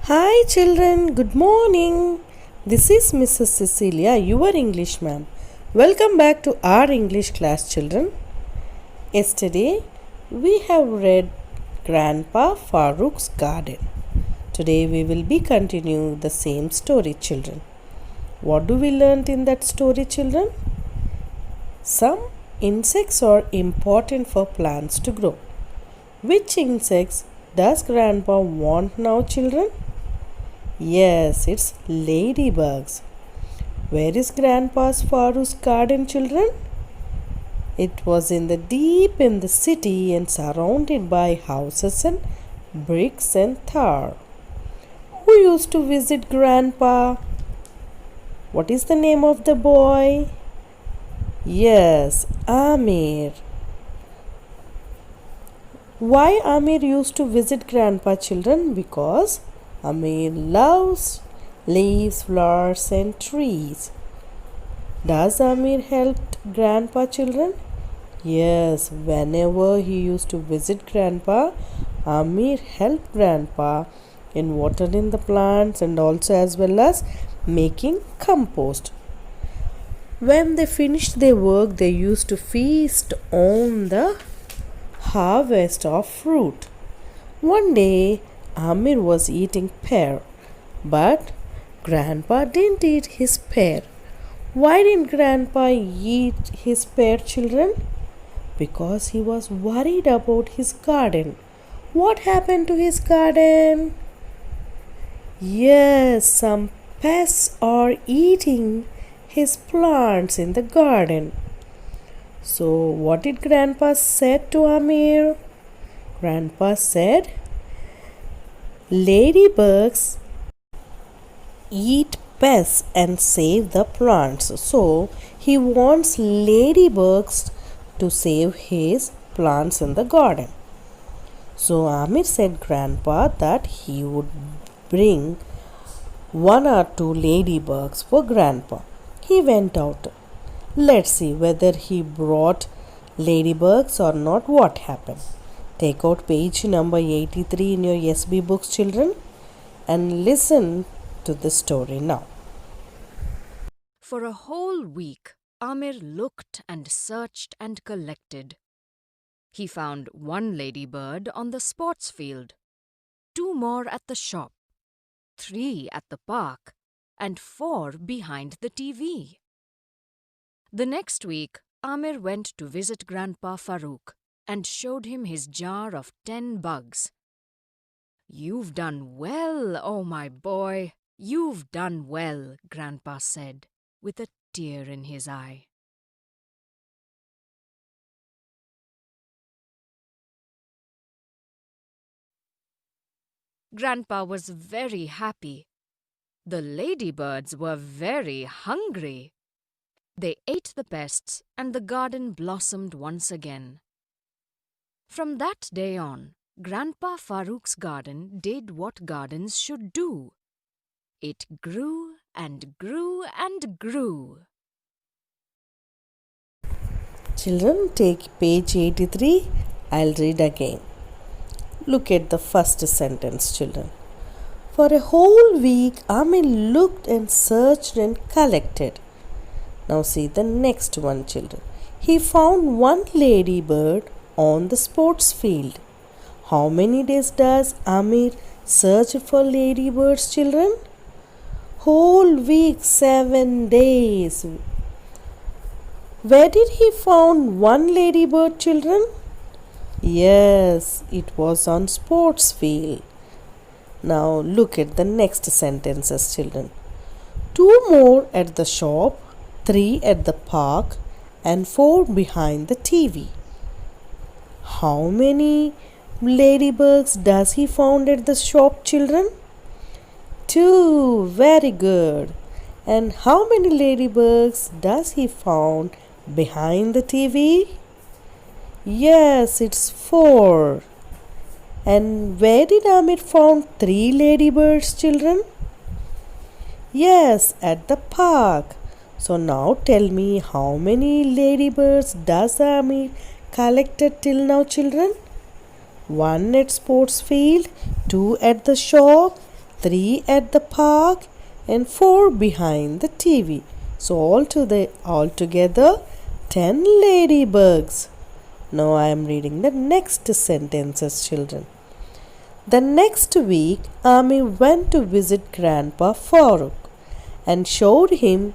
Hi children, good morning. This is Mrs. Cecilia, your English ma'am. Welcome back to our English class, children. Yesterday we have read Grandpa Farooq's Garden. Today we will be continuing the same story, children. What do we learn in that story, children? Some insects are important for plants to grow. Which insects does Grandpa want now, children? Yes, it's ladybugs. Where is Grandpa's Farouk's garden, children? It was deep in the city and surrounded by houses and bricks and tar. Who used to visit Grandpa? What is the name of the boy? Yes, Amir. Why Amir used to visit Grandpa, children? Because Amir loves leaves, flowers and trees. Does Amir help Grandpa, children? Yes, whenever he used to visit Grandpa, Amir helped Grandpa in watering the plants and also as well as making compost. When they finished their work, they used to feast on the harvest of fruit. One day, Amir was eating pear, but Grandpa didn't eat his pear. Why didn't Grandpa eat his pear, children? Because he was worried about his garden. What happened to his garden? Yes, some pests are eating his plants in the garden. So, what did Grandpa said to Amir? Grandpa said, ladybugs eat pests and save the plants. So, he wants ladybugs to save his plants in the garden. So, Amir said Grandpa that he would bring one or two ladybugs for Grandpa. He went out. Let's see whether he brought ladybugs or not. What happened? Take out page number 83 in your SB books, children, and listen to the story now. For a whole week, Amir looked and searched and collected. He found one ladybird on the sports field, 2 more at the shop, 3 at the park, and 4 behind the TV. The next week, Amir went to visit Grandpa Farouk and showed him his jar of 10 bugs. "You've done well, oh my boy, you've done well," Grandpa said, with a tear in his eye. Grandpa was very happy. The ladybirds were very hungry. They ate the pests and the garden blossomed once again. From that day on, Grandpa Farouk's garden did what gardens should do. It grew and grew and grew. Children, take page 83. I'll read again. Look at the first sentence, children. For a whole week, Amir looked and searched and collected. Now see the next one, children. He found one ladybird on the sports field. How many days does Amir search for ladybirds, children? Whole week, 7 days. Where did he found one ladybird, children? Yes, it was on sports field. Now look at the next sentences, children. 2 more at the shop, 3 at the park, and 4 behind the TV. How many ladybugs does he found at the shop, children? 2. Very good. And how many ladybugs does he found behind the TV? Yes, it's 4. And where did Amir found 3 ladybirds, children? Yes, at the park. So now tell me, how many ladybirds does Amir collected till now, children? 1 at sports field, 2 at the shop, 3 at the park, and 4 behind the TV. So altogether 10 ladybugs. Now I am reading the next sentences, children. The next week, Ami went to visit Grandpa Farooq and showed him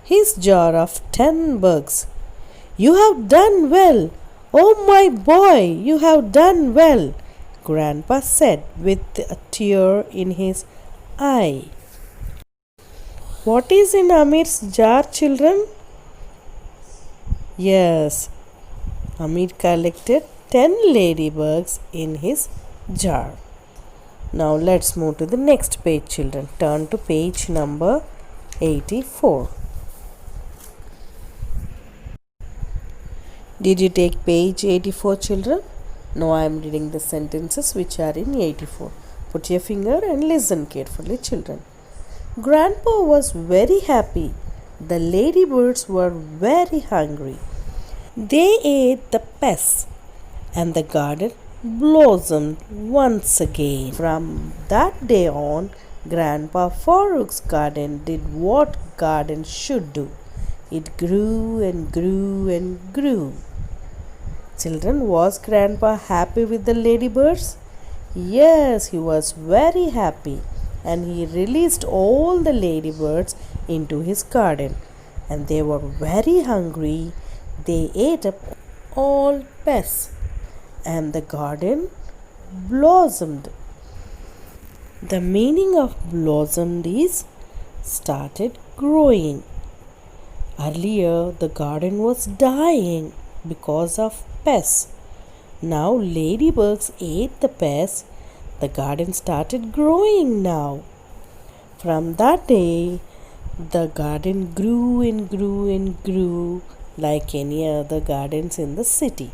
his jar of 10 bugs. You have done well. Oh, my boy, you have done well, Grandpa said with a tear in his eye. What is in Amir's jar, children? Yes, Amir collected 10 ladybugs in his jar. Now let's move to the next page, children. Turn to page number 84. Did you take page 84, children? Now I am reading the sentences which are in 84. Put your finger and listen carefully, children. Grandpa was very happy. The ladybirds were very hungry. They ate the pests, and the garden blossomed once again. From that day on, Grandpa Farooq's garden did what gardens should do. It grew and grew and grew. Children, was Grandpa happy with the ladybirds? Yes, he was very happy, and he released all the ladybirds into his garden, and they were very hungry. They ate up all pests, and the garden blossomed. The meaning of blossomed is started growing. Earlier, the garden was dying because of pests. Now, ladybugs ate the pests. The garden started growing now. From that day, the garden grew and grew and grew like any other gardens in the city.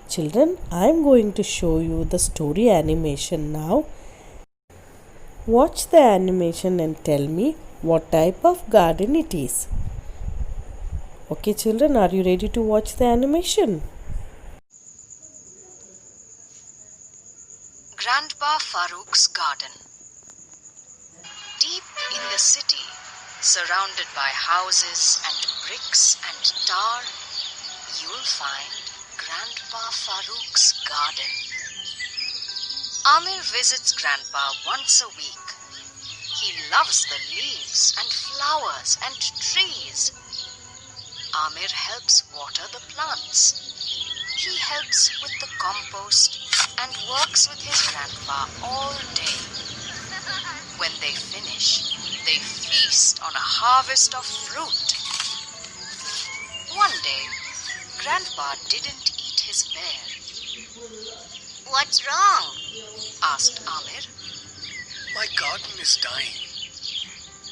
Children, I am going to show you the story animation now. Watch the animation and tell me what type of garden it is. Okay, children, are you ready to watch the animation? Grandpa Farooq's garden. Deep in the city, surrounded by houses and bricks and tar, you'll find Grandpa Farooq's garden. Amir visits Grandpa once a week. He loves the leaves and flowers and trees. Amir helps water the plants. He helps with the compost and works with his grandpa all day. When they finish, they feast on a harvest of fruit. One day, Grandpa didn't eat his pear. What's wrong? Asked Amir. My garden is dying,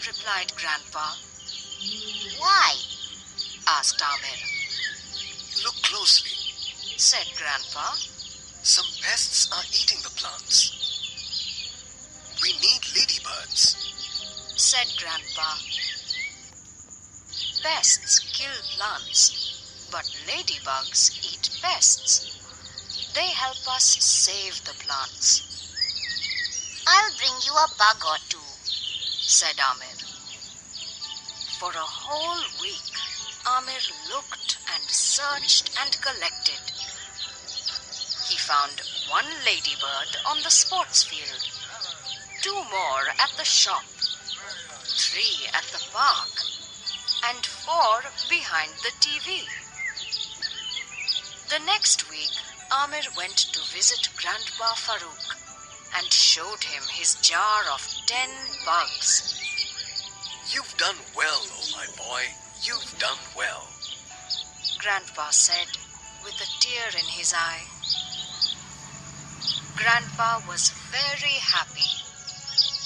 Replied Grandpa. Why? Asked Amir. Look closely. Said Grandpa. Some pests are eating the plants. We need ladybirds. Said Grandpa. Pests kill plants, but ladybugs eat pests. They help us save the plants. I'll bring you a bug or two, said Amir. For a whole week, Amir looked and searched and collected. He found one ladybird on the sports field, 2 more at the shop, 3 at the park, and 4 behind the TV. The next week, Amir went to visit Grandpa Farooq and showed him his jar of 10 bugs. You've done well, oh my boy. You've done well, Grandpa said with a tear in his eye. Grandpa was very happy.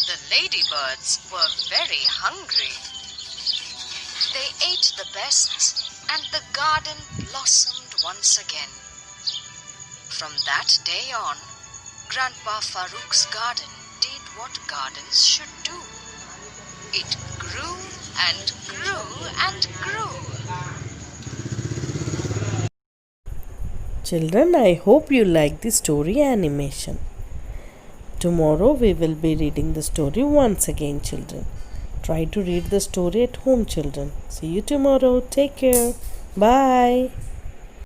The ladybirds were very hungry. They ate the pests and the garden blossomed once again. From that day on, Grandpa Farooq's garden did what gardens should do. It grew and grew and grew. Children, I hope you like the story animation. Tomorrow we will be reading the story once again, children. Try to read the story at home, children. See you tomorrow. Take care. Bye.